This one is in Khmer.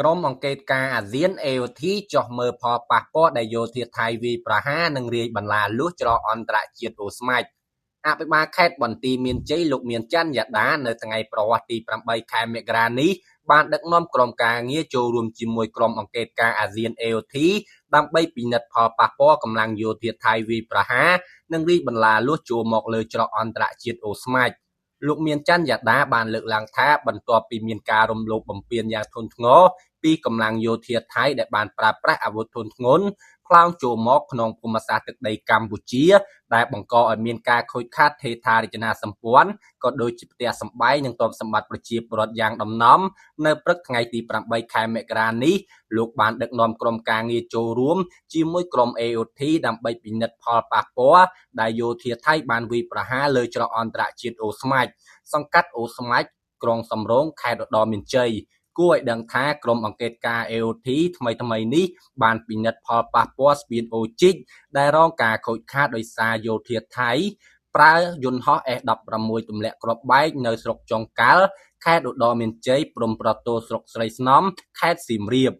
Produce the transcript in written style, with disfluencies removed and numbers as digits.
ក្រុមអង្គការអាស៊ាន AOT ចុះមើលផលប៉ះពាល់ដែលយោធាថៃវាយប្រហារនិងរាយបន្លាលួសច្រកអន្តរជាតិអូស្មាច់អភិបាលខេត្តបន្ទាយមានជ័យលោកមានច័ន្ទយ៉ាដានៅថ្ងៃប្រវត្តិទី8ខែមករានេះបានដឹកនាំក្រុមការងារចូលរួមជាមួយក្រុមអង្គការអាស៊ាន AOT ដើម្បីពិនិត្យផលប៉ះពាល់កម្លាំងយោធាថៃវាយប្រហារនិងរាយបន្លាលួសចូលមកលើច្រកអន្តរជាតិអូស្មាច់លោកមានច័ន្ទយ៉ាដាបានលើកឡើងថាបន្ទាប់ពីមានការរំលោភបំពានយ៉ាងធ្ងន់ធ្ងរពីកម្លាំងយោធាថៃដែលបានប្រើប្រាស់អាវុធធុនធ្ងន់ផ្លោងចូលមកក្នុងភូមិសាស្ត្រទឹកដីកម្ពុជាដែលបង្កឲ្យមានការខូចខាតហេដ្ឋារចនាសម្ព័ន្ធក៏ដូចជាផ្ទះសម្បែងនិងទ្រព្យសម្បត្តិប្រជាពលរដ្ឋយ៉ាងដំណំនៅព្រឹកថ្ងៃទី8ខែមករានេះលោកបានដឹកនាំក្រុមការងារចូលរួមជាមួយក្រុម AOT ដើម្បីពិនិត្យផលប៉ះពាល់ដែលយោធាថៃបានវាយប្រហារលើច្រកអន្តរជាតិអូស្មាច់សង្កាត់អូស្មាច់ក្រុងសំរោងខេត្តឧត្តរមានជ័យគួរឲ្យដឹងថាក្រុមអង្គការ AOT ថ្មីនេះបានពិនិត្យផលប៉ះពាល់ស្ពានអូជីកដែលរងការខូចខាតដោយសារយោធាថៃប្រើយន្តហោះ F16 ទម្លាក់គ្រាប់បែកនៅស្រុកចុងកាល់ខេត្តឧត្តរមានជ័យព្រំប្រទល់ស្រុកស្រីស្នំខេត្តសៀមរាប